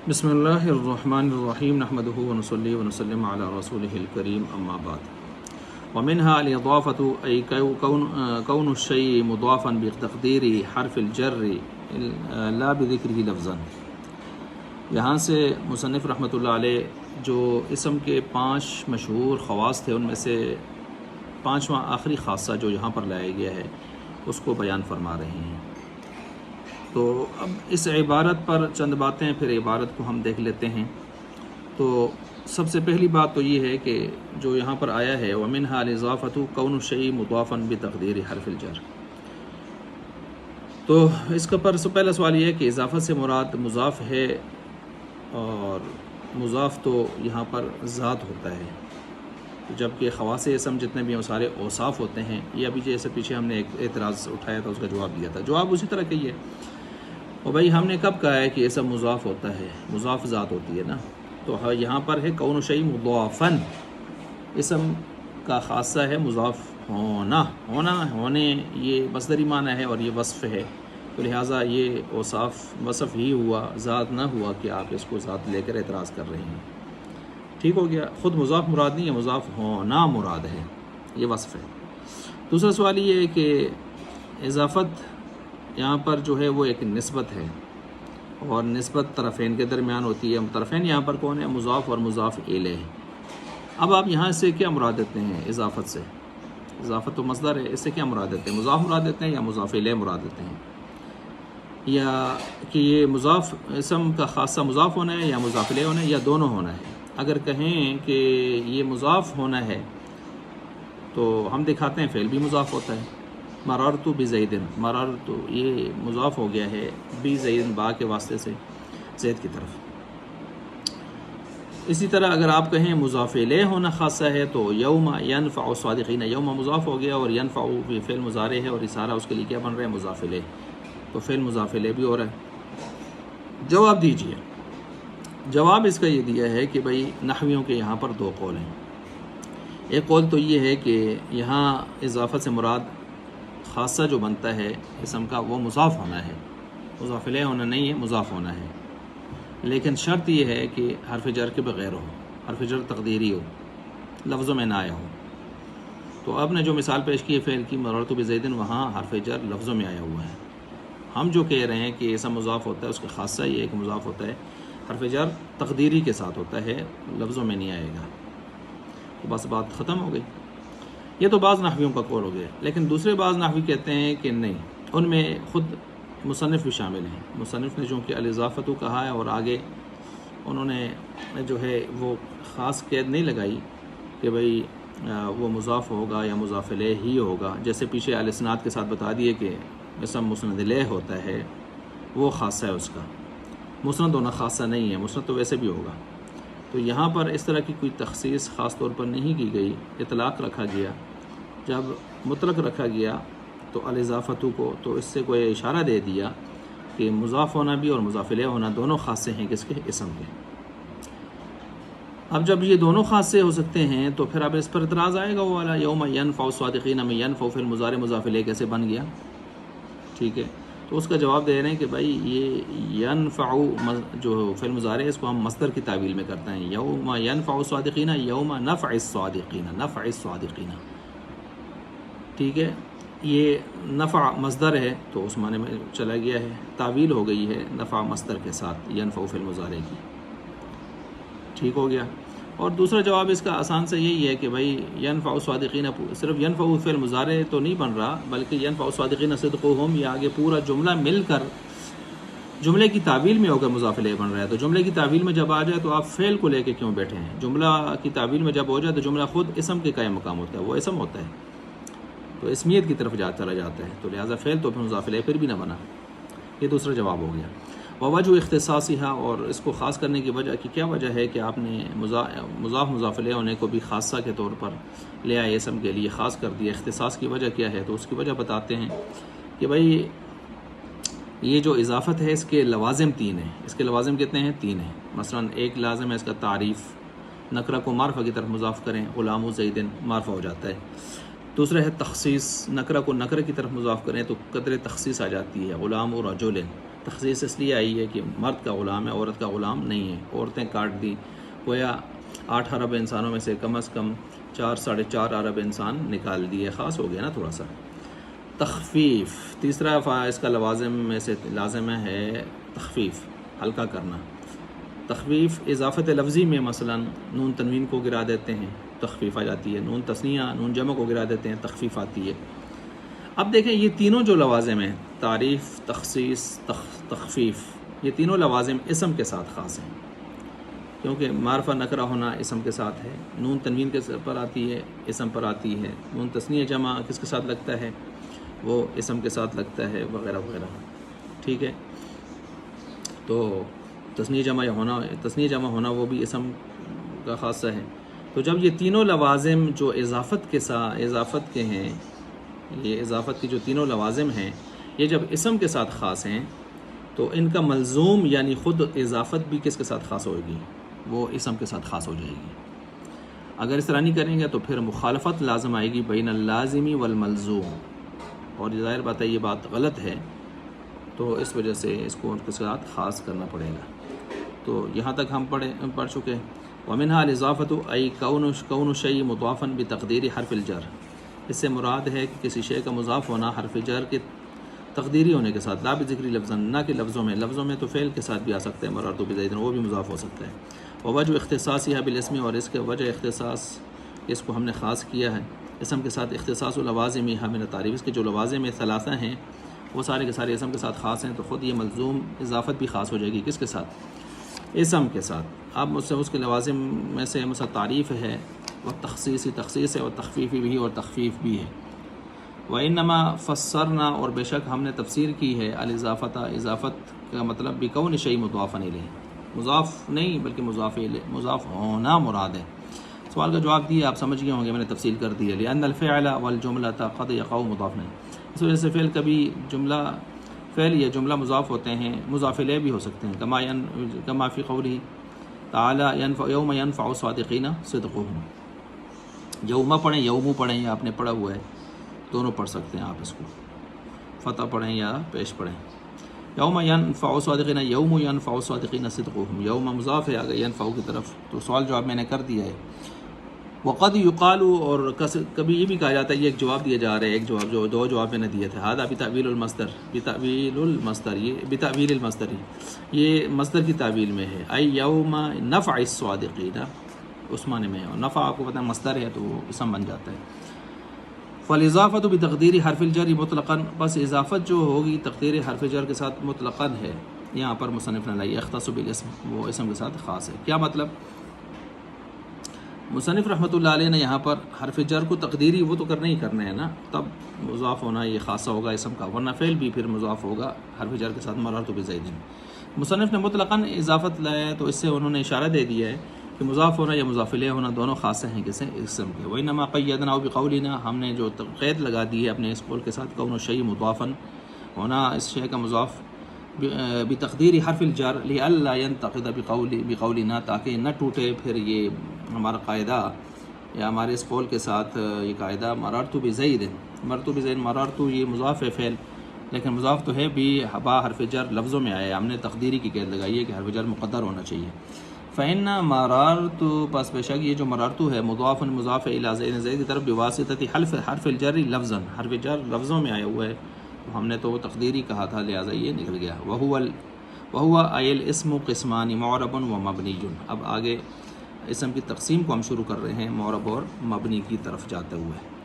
بسم اللہ الرحمن الرحیم نحمدہ ونصلی ونسلم علی رسولہ الکریم اما بعد ومنها الاضافة أي كون الشيء مضافا بتقدیر حرف الجر لا بذکرہ لفظا۔ یہاں سے مصنف رحمۃ اللہ علیہ جو اسم کے 5 مشہور خواص تھے ان میں سے 5واں آخری خاصہ جو یہاں پر لایا گیا ہے اس کو بیان فرما رہے ہیں۔ تو اب اس عبارت پر چند باتیں پھر عبارت کو ہم دیکھ لیتے ہیں۔ تو سب سے پہلی بات تو یہ ہے کہ جو یہاں پر آیا ہے وَمِنْهَا الْإِضَافَةُ كَوْنُ الشَّيْءِ مُضَافًا بِتَقْدِيرِ حرف الجر، تو اس کا پر پہلا سوال یہ ہے کہ اضافت سے مراد مضاف ہے، اور مضاف تو یہاں پر ذات ہوتا ہے، جبکہ خواص اسم جتنے بھی ہیں وہ سارے اوصاف ہوتے ہیں۔ یہ ابھی جیسے پیچھے ہم نے ایک اعتراض اٹھایا تھا اس کا جواب دیا تھا، جواب اسی طرح کا ہی ہے۔ اور بھائی ہم نے کب کہا ہے کہ اسم مضاف ہوتا ہے؟ مضاف ذات ہوتی ہے نا، تو یہاں پر ہے کون شیء مضافن، اسم کا خاصہ ہے مضاف ہونے، یہ مصدری معنی ہے اور یہ وصف ہے، تو لہٰذا یہ وصف ہی ہوا، ذات نہ ہوا کہ آپ اس کو ذات لے کر اعتراض کر رہے ہیں۔ ٹھیک ہو گیا، خود مضاف مراد نہیں ہے، مضاف ہونا مراد ہے، یہ وصف ہے۔ دوسرا سوال یہ ہے کہ اضافت یہاں پر جو ہے وہ ایک نسبت ہے، اور نسبت طرفین کے درمیان ہوتی ہے۔ طرفین یہاں پر کون ہے؟ مضاف اور مضاف الیہ۔ اب آپ یہاں سے کیا مراد دیتے ہیں اضافت سے؟ اضافت تو مصدر ہے، اس سے کیا مراد دیتے ہیں؟ مضاف مراد دیتے ہیں یا مضاف الیہ مراد دیتے ہیں؟ یا کہ یہ مضاف اسم کا خاصہ مضاف ہونا ہے یا مضاف الیہ ہونا ہے یا دونوں ہونا ہے؟ اگر کہیں کہ یہ مضاف ہونا ہے تو ہم دکھاتے ہیں فعل بھی مضاف ہوتا ہے۔ مررت بزید، مررت یہ مضاف ہو گیا ہے بزید، با کے واسطے سے زید کی طرف۔ اسی طرح اگر آپ کہیں مضاف الیہ ہونا خاصہ ہے تو یوم ینفع الصادقین، یوم مضاف ہو گیا اور ینفع بھی فعل مضارع ہے، اور اشارہ اس کے لیے کیا بن رہا ہے؟ مضاف الیہ، تو فعل مضاف الیہ بھی ہو رہا ہے۔ جواب دیجئے۔ جواب اس کا یہ دیا ہے کہ بھئی نحویوں کے یہاں پر 2 قول ہیں۔ ایک قول تو یہ ہے کہ یہاں اضافت سے مراد خاصہ جو بنتا ہے اسم کا وہ مضاف ہونا ہے، مضاف الیہ ہونا نہیں ہے، مضاف ہونا ہے، لیکن شرط یہ ہے کہ حرف جر کے بغیر ہو، حرف جر تقدیری ہو، لفظوں میں نہ آیا ہو۔ تو آپ نے جو مثال پیش کی ہے فعل کی مررت بزید، وہاں حرف جر لفظوں میں آیا ہوا ہے۔ ہم جو کہہ رہے ہیں کہ اسم مضاف ہوتا ہے اس کا خاصہ یہ ایک مضاف ہوتا ہے، حرف جر تقدیری کے ساتھ ہوتا ہے، لفظوں میں نہیں آئے گا، تو بس بات ختم ہو گئی۔ یہ تو بعض نحویوں کا قول ہو گیا، لیکن دوسرے بعض نحوی کہتے ہیں کہ نہیں، ان میں خود مصنف بھی شامل ہیں۔ مصنف نے جو کہ الاضافۃ کہا ہے اور آگے انہوں نے جو ہے وہ خاص قید نہیں لگائی کہ بھئی وہ مضاف ہوگا یا مضاف الیہ ہی ہوگا، جیسے پیچھے الاسناد کے ساتھ بتا دیے کہ اسم مسند الیہ ہوتا ہے، وہ خاصہ ہے اس کا، مسند ہونا خاصہ نہیں ہے، مسند تو ویسے بھی ہوگا۔ تو یہاں پر اس طرح کی کوئی تخصیص خاص طور پر نہیں کی گئی، اطلاق رکھا گیا۔ جب مطلق رکھا گیا تو الاضافۃ کو، تو اس سے کوئی اشارہ دے دیا کہ مضاف ہونا بھی اور مضاف الیہ ہونا دونوں خاصے ہیں کس کے؟ اسم کے۔ اب جب یہ دونوں خاصے ہو سکتے ہیں تو پھر اب اس پر اعتراض آئے گا، وہ والا یوم ینفع الصادقین میں ینفع فعل مضارع مضاف الیہ کیسے بن گیا؟ ٹھیک ہے، تو اس کا جواب دے رہے ہیں کہ بھائی یہ ینفع جو فعل مضارع ہے اس کو ہم مصدر کی تعویل میں کرتے ہیں، یوم ینفع الصادقین یوم نفع الصادقین، نفع الصادقین، ٹھیک ہے، یہ نفع مصدر ہے تو اس معنی میں چلا گیا ہے، تعویل ہو گئی ہے نفع مصدر کے ساتھ ینفع فعل مضارع کی، ٹھیک ہو گیا۔ اور دوسرا جواب اس کا آسان سے یہی ہے کہ بھائی ینفع الصادقین صرف ینفع فعل مضارع تو نہیں بن رہا، بلکہ ینفع الصادقین صدقہم، یہ آگے پورا جملہ مل کر جملے کی تعویل میں ہو کر مضاف الیہ بن رہا ہے۔ تو جملے کی تعویل میں جب آ جائے تو آپ فعل کو لے کے کیوں بیٹھے ہیں؟ جملہ کی تعویل میں جب ہو جائے تو جملہ خود اسم کے قائم مقام ہوتا ہے، وہ اسم ہوتا ہے، تو اسمیت کی طرف چلا جاتا ہے، تو لہٰذا فعل تو پھر مضاف الیہ پھر بھی نہ بنا۔ یہ دوسرا جواب ہو گیا۔ ووجہ اختصاصھا، اور اس کو خاص کرنے کی وجہ کی کیا وجہ ہے کہ آپ نے مضاف مضاف الیہ ہونے کو بھی خاصہ کے طور پر لے آئے، اسم کے لیے خاص کر دیا۔ اختصاص کی وجہ کیا ہے؟ تو اس کی وجہ بتاتے ہیں کہ بھائی یہ جو اضافت ہے اس کے لوازم 3 ہیں۔ اس کے لوازم کتنے ہیں؟ 3 ہیں۔ مثلا ایک لازم ہے اس کا تعریف، نکرہ کو معرفہ کی طرف مضاف کریں، غلام زید معرفہ ہو جاتا ہے۔ دوسرا ہے تخصیص، نکرہ کو نکرہ کی طرف مضاف کریں تو قدر تخصیص آ جاتی ہے، غلام رجل، تخصیص اس لیے آئی ہے کہ مرد کا غلام ہے، عورت کا غلام نہیں ہے. عورتیں کاٹ دی، گویا 8 ارب انسانوں میں سے کم از کم 4-4.5 ارب انسان نکال دیے. خاص ہو گیا نا تھوڑا سا. تخفیف، تیسرا اس کا لوازم میں سے لازم ہے تخفیف، ہلکا کرنا. تخفیف اضافت لفظی میں مثلا نون تنوین کو گرا دیتے ہیں، تخفیف آ جاتی ہے. نون تثنیہ نون جمع کو گرا دیتے ہیں، تخفیف آتی ہے. اب دیکھیں یہ تینوں جو لوازم ہیں، تعریف، تخصیص، تخفیف، یہ تینوں لوازم اسم کے ساتھ خاص ہیں، کیونکہ معرفہ نکرہ ہونا اسم کے ساتھ ہے. نون تنوین کے پر آتی ہے، اسم پر آتی ہے. نون تثنیہ جمع کس کے ساتھ لگتا ہے؟ وہ اسم کے ساتھ لگتا ہے، وغیرہ وغیرہ. ٹھیک ہے، تو تثنیہ جمع ہونا وہ بھی اسم کا خاصہ ہے. تو جب یہ تینوں لوازم جو اضافت کے ہیں، یہ اضافت کی جو تینوں لوازم ہیں، یہ جب اسم کے ساتھ خاص ہیں تو ان کا ملزوم یعنی خود اضافت بھی کس کے ساتھ خاص ہوئے گی؟ وہ اسم کے ساتھ خاص ہو جائے گی. اگر اس طرح نہیں کریں گے تو پھر مخالفت لازم آئے گی بین اللازمی والملزوم، اور ظاہر بات ہے یہ بات غلط ہے، تو اس وجہ سے اس کو ان کے ساتھ خاص کرنا پڑے گا. تو یہاں تک ہم پڑھ چکے. ومنها الاضافۃ ای کون الشیء مضافا بتقدیر حرف الجر، اس سے مراد ہے کہ کسی شے کا مضاف ہونا حرف جر کے تقدیری ہونے کے ساتھ، لا بذکر لفظا، نہ کہ لفظوں میں تو فعل کے ساتھ بھی آ سکتے ہیں، مررت بزید وہ بھی مضاف ہو سکتا ہے. ووجہ اختصاصها بالاسم، اور اس کے وجہ اختصاص اس کو ہم نے خاص کیا ہے اسم کے ساتھ. اختصاص لوازمہ من التعریف، اس کے جو لوازم ثلاثہ ہیں وہ سارے کے سارے اسم کے ساتھ خاص ہیں، تو خود یہ ملزوم اضافت بھی خاص ہو جائے گی کس کے ساتھ؟ اسم کے ساتھ. اب مجھ سے اس کے لوازم میں سے مثلا تعریف ہے، اور تخصیص ہے، اور تخفیفی بھی اور تخفیف بھی ہے. وَإِنَّمَا فَسَّرْنَا، اور بے شک ہم نے تفسیر کی ہے الاضافت، اضافت کا مطلب بِكَوْنِ شَيْءٍ مُضَافًا إِلَيْهِ، مضاف نہیں بلکہ مضاف ہونا مراد ہے. سوال کا جواب دیا، آپ سمجھ گئے ہوں گے، میں نے تفصیل کر دی ہے. لأن الفعل والجملة قد يقع مضافا، اس وجہ سے فعل یا جملہ مضاف ہوتے ہیں، مضاف الیہ بھی ہو سکتے ہیں. کما فی قولہ تعالی یوم ینفع الصادقین صدقہم. یوم پڑھیں، یوم پڑھیں، یا آپ نے پڑھا ہوا ہے، دونوں پڑھ سکتے ہیں آپ اس کو، فتح پڑھیں یا پیش پڑھیں. یوم ینفع الصادقین، یوم ینفع الصادقین صدقہم، یوم مضاف ہے، آگے ینفع کی طرف، تو سوال جواب میں نے کر دیا ہے. وقد یقال، اور کبھی یہ بھی کہا جاتا ہے، یہ ایک جواب دیا جا رہا ہے، ایک جواب جو دو جواب میں نے دیے تھے. ہذا بتأویل المصدر، بتأویل المصدر، یہ مصدر کی تعویل میں ہے. ای یوم نفع الصادقین، اس معنی میں ہے، اور نفع آپ کو پتہ ہے مصدر ہے تو وہ اسم بن جاتا ہے. فالاضافۃ بتقدیر حرف الجر مطلقاً، بس اضافت جو ہوگی تقدیر حرف جر کے ساتھ مطلقاً ہے. یہاں پر مصنف نے لائی اختص بالاسم، وہ اسم کے ساتھ خاص ہے. کیا مطلب؟ مصنف رحمۃ اللہ علیہ نے یہاں پر حرف جر کو تقدیری وہ تو کرنا ہی کرنا ہے نا، تب مضاف ہونا یہ خاصہ ہوگا اسم کا، ورنہ فعل بھی پھر مضاف ہوگا حرف جر کے ساتھ، مررت بزید. مصنف نے مطلقاً اضافت لایا تو اس سے انہوں نے اشارہ دے دیا ہے کہ مضاف ہونا یا مضاف الیہ ہونا دونوں خاص ہیں کسے؟ اسم کے. وانما قیدنا بقولنا، ہم نے جو قید لگا دی ہے اپنے اس قول کے ساتھ، کون الشیء مضافا، ہونا اس شے کا مضاف بتقدیر حرف الجر لئلا ينتقد بقولنا، تاکہ نہ ٹوٹے پھر یہ ہمارا قاعدہ، یا ہمارے اس قول کے ساتھ یہ قاعدہ مررت بزید. مررت یہ مضاف ہے فعل، لیکن مضاف تو ہے بھی با حرف جر لفظوں میں آیا ہے، ہم نے تقدیری کی قید لگائی ہے کہ حرف جر مقدر ہونا چاہیے. فإن مررت، پس بے شک یہ جو مررت ہے مضاف الی زید کی طرف بواسطہ حرف الجر لفظا، حرف جر لفظوں میں آیا ہوا ہے، ہم نے تو وہ تقدیری کہا تھا، لہٰذا یہ نکل گیا. وہو ای الاسم قسمان معرب و مبنی. اب آگے اسم کی تقسیم کو ہم شروع کر رہے ہیں معرب اور مبنی کی طرف جاتے ہوئے.